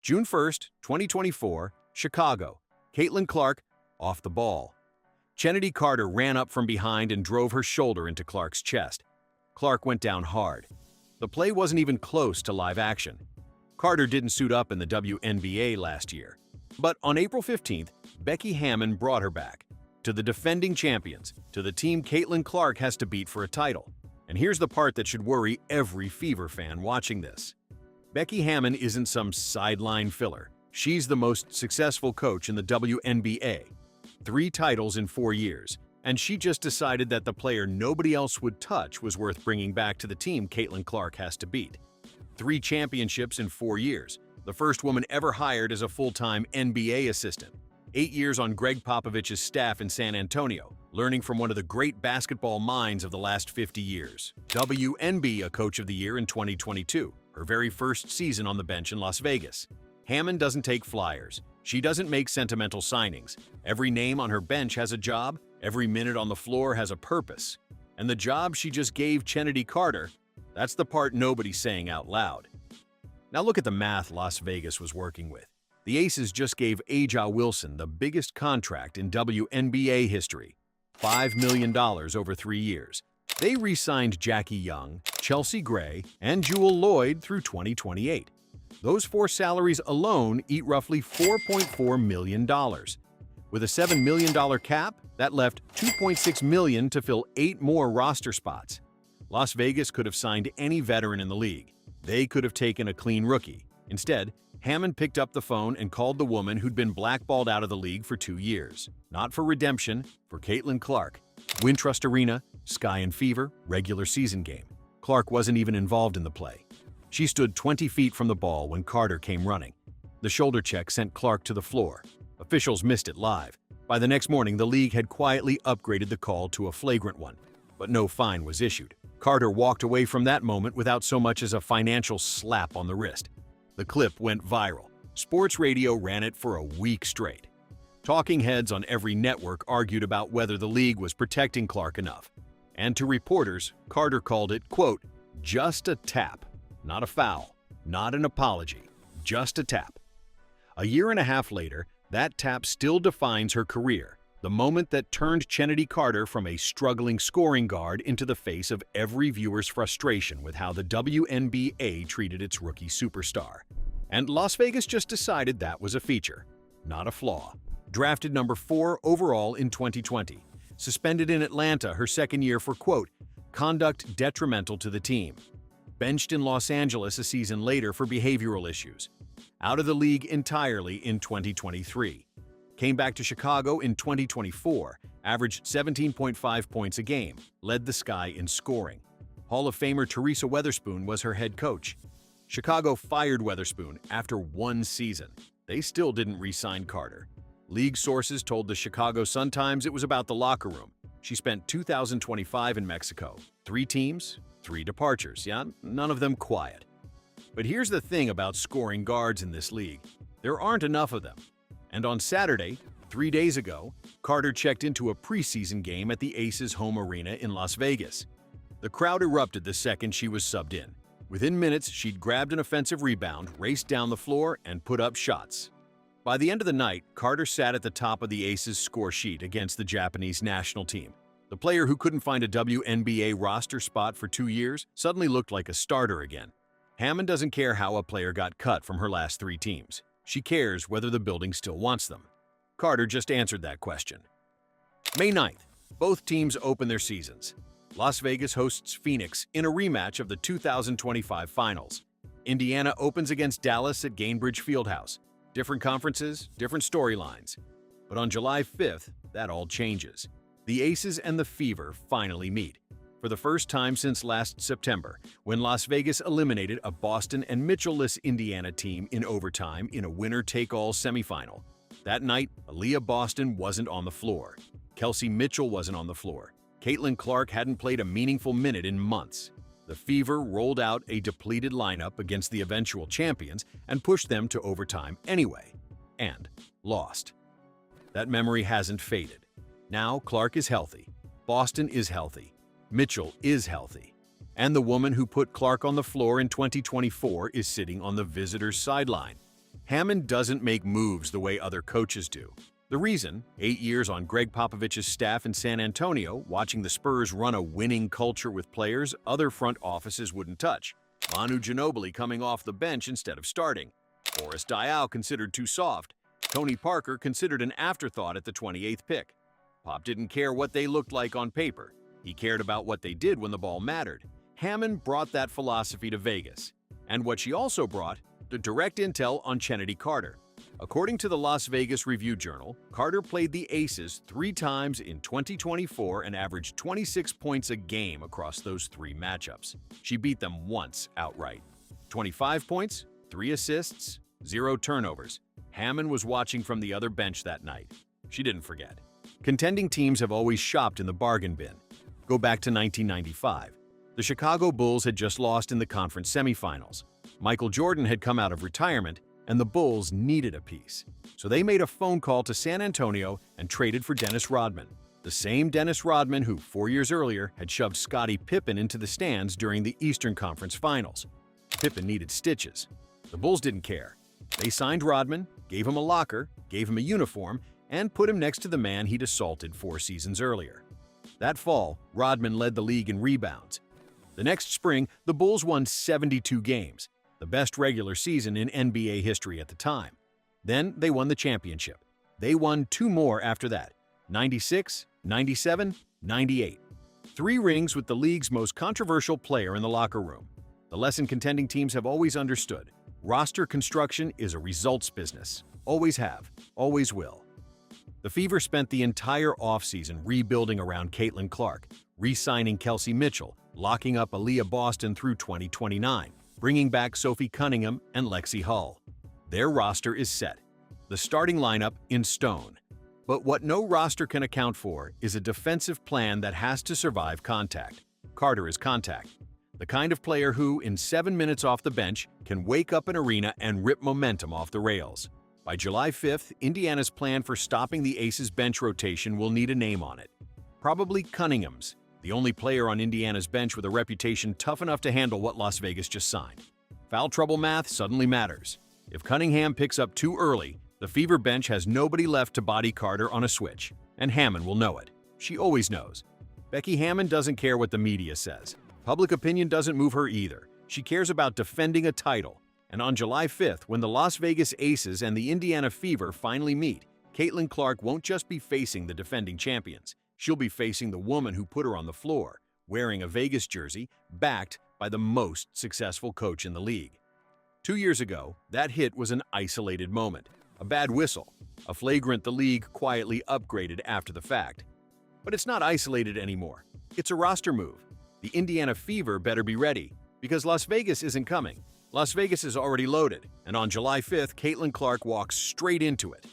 June 1st, 2024, Chicago. Caitlin Clark off the ball. Chennedy Carter ran up from behind and drove her shoulder into Clark's chest. Clark went down hard. The play wasn't even close to live action. Carter didn't suit up in the WNBA last year. But on April 15th, Becky Hammon brought her back. To the defending champions, to the team Caitlin Clark has to beat for a title. And here's the part that should worry every Fever fan watching this. Becky Hammon isn't some sideline filler. She's the most successful coach in the WNBA. 3 titles in 4 years, and she just decided that the player nobody else would touch was worth bringing back to the team Caitlin Clark has to beat. 3 championships in 4 years, the first woman ever hired as a full-time NBA assistant. 8 years on Greg Popovich's staff in San Antonio, learning from one of the great basketball minds of the last 50 years. WNBA Coach of the Year in 2022, her very first season on the bench in Las Vegas. Hammon doesn't take flyers. She doesn't make sentimental signings. Every name on her bench has a job, every minute on the floor has a purpose. And the job she just gave Chennedy Carter, that's the part nobody's saying out loud. Now look at the math Las Vegas was working with. The Aces just gave A'ja Wilson the biggest contract in WNBA history, $5 million over 3 years. They re-signed Jackie Young, Chelsea Gray, and Jewel Lloyd through 2028. Those 4 salaries alone eat roughly $4.4 million. With a $7 million cap, that left $2.6 million to fill 8 more roster spots. Las Vegas could have signed any veteran in the league. They could have taken a clean rookie. Instead, Hammon picked up the phone and called the woman who'd been blackballed out of the league for 2 years. Not for redemption, for Caitlin Clark. Wintrust Arena, Sky and Fever, regular season game. Clark wasn't even involved in the play. She stood 20 feet from the ball when Carter came running. The shoulder check sent Clark to the floor. Officials missed it live. By the next morning, the league had quietly upgraded the call to a flagrant one, but no fine was issued. Carter walked away from that moment without so much as a financial slap on the wrist. The clip went viral. Sports radio ran it for a week straight. Talking heads on every network argued about whether the league was protecting Clark enough. And to reporters, Carter called it, quote, just a tap. Not a foul, not an apology, just a tap. A year and a half later, that tap still defines her career, the moment that turned Chennedy Carter from a struggling scoring guard into the face of every viewer's frustration with how the WNBA treated its rookie superstar. And Las Vegas just decided that was a feature, not a flaw. Drafted number 4 overall in 2020, suspended in Atlanta her second year for, quote, conduct detrimental to the team. Benched in Los Angeles a season later for behavioral issues. Out of the league entirely in 2023. Came back to Chicago in 2024, averaged 17.5 points a game, led the Sky in scoring. Hall of Famer Teresa Weatherspoon was her head coach. Chicago fired Weatherspoon after 1 season. They still didn't re-sign Carter. League sources told the Chicago Sun-Times it was about the locker room. She spent 2025 in Mexico. 3 teams, 3 departures, yeah, none of them quiet. But here's the thing about scoring guards in this league. There aren't enough of them. And on Saturday, 3 days ago, Carter checked into a preseason game at the Aces' home arena in Las Vegas. The crowd erupted the second she was subbed in. Within minutes, she'd grabbed an offensive rebound, raced down the floor, and put up shots. By the end of the night, Carter sat at the top of the Aces' score sheet against the Japanese national team. The player who couldn't find a WNBA roster spot for 2 years suddenly looked like a starter again. Hammon doesn't care how a player got cut from her last 3 teams. She cares whether the building still wants them. Carter just answered that question. May 9th, both teams open their seasons. Las Vegas hosts Phoenix in a rematch of the 2025 finals. Indiana opens against Dallas at Gainbridge Fieldhouse. Different conferences, different storylines. But on July 5th, that all changes. The Aces and the Fever finally meet. For the first time since last September, when Las Vegas eliminated a Boston and Mitchell-less Indiana team in overtime in a winner-take-all semifinal. That night, Aliyah Boston wasn't on the floor. Kelsey Mitchell wasn't on the floor. Caitlin Clark hadn't played a meaningful minute in months. The Fever rolled out a depleted lineup against the eventual champions and pushed them to overtime anyway, and lost. That memory hasn't faded. Now Clark is healthy, Boston is healthy, Mitchell is healthy, and the woman who put Clark on the floor in 2024 is sitting on the visitors' sideline. Hammon doesn't make moves the way other coaches do. The reason, 8 years on Greg Popovich's staff in San Antonio, watching the Spurs run a winning culture with players other front offices wouldn't touch. Manu Ginobili coming off the bench instead of starting. Boris Diaw considered too soft. Tony Parker considered an afterthought at the 28th pick. Pop didn't care what they looked like on paper. He cared about what they did when the ball mattered. Hammon brought that philosophy to Vegas. And what she also brought, the direct intel on Chennedy Carter. According to the Las Vegas Review-Journal, Carter played the Aces 3 times in 2024 and averaged 26 points a game across those 3 matchups. She beat them once outright. 25 points, 3 assists, 0 turnovers. Hammon was watching from the other bench that night. She didn't forget. Contending teams have always shopped in the bargain bin. Go back to 1995. The Chicago Bulls had just lost in the conference semifinals. Michael Jordan had come out of retirement, and the Bulls needed a piece. So they made a phone call to San Antonio and traded for Dennis Rodman, the same Dennis Rodman who 4 years earlier had shoved Scottie Pippen into the stands during the Eastern Conference Finals. Pippen needed stitches. The Bulls didn't care. They signed Rodman, gave him a locker, gave him a uniform, and put him next to the man he'd assaulted 4 seasons earlier. That fall, Rodman led the league in rebounds. The next spring, the Bulls won 72 games, the best regular season in NBA history at the time. Then they won the championship. They won 2 more after that, 96, 97, 98. 3 rings with the league's most controversial player in the locker room. The lesson contending teams have always understood. Roster construction is a results business. Always have, always will. The Fever spent the entire offseason rebuilding around Caitlin Clark, re-signing Kelsey Mitchell, locking up Aliyah Boston through 2029, bringing back Sophie Cunningham and Lexi Hull. Their roster is set. The starting lineup in stone. But what no roster can account for is a defensive plan that has to survive contact. Carter is contact. The kind of player who, in 7 minutes off the bench, can wake up an arena and rip momentum off the rails. By July 5th, Indiana's plan for stopping the Aces bench rotation will need a name on it. Probably Cunningham's, the only player on Indiana's bench with a reputation tough enough to handle what Las Vegas just signed. Foul trouble math suddenly matters. If Cunningham picks up too early, the Fever bench has nobody left to body Carter on a switch, and Hammon will know it. She always knows. Becky Hammon doesn't care what the media says. Public opinion doesn't move her either. She cares about defending a title. And on July 5th, when the Las Vegas Aces and the Indiana Fever finally meet, Caitlin Clark won't just be facing the defending champions. She'll be facing the woman who put her on the floor, wearing a Vegas jersey, backed by the most successful coach in the league. 2 years ago, that hit was an isolated moment, a bad whistle, a flagrant the league quietly upgraded after the fact. But it's not isolated anymore. It's a roster move. The Indiana Fever better be ready, because Las Vegas isn't coming. Las Vegas is already loaded, and on July 5th, Caitlin Clark walks straight into it.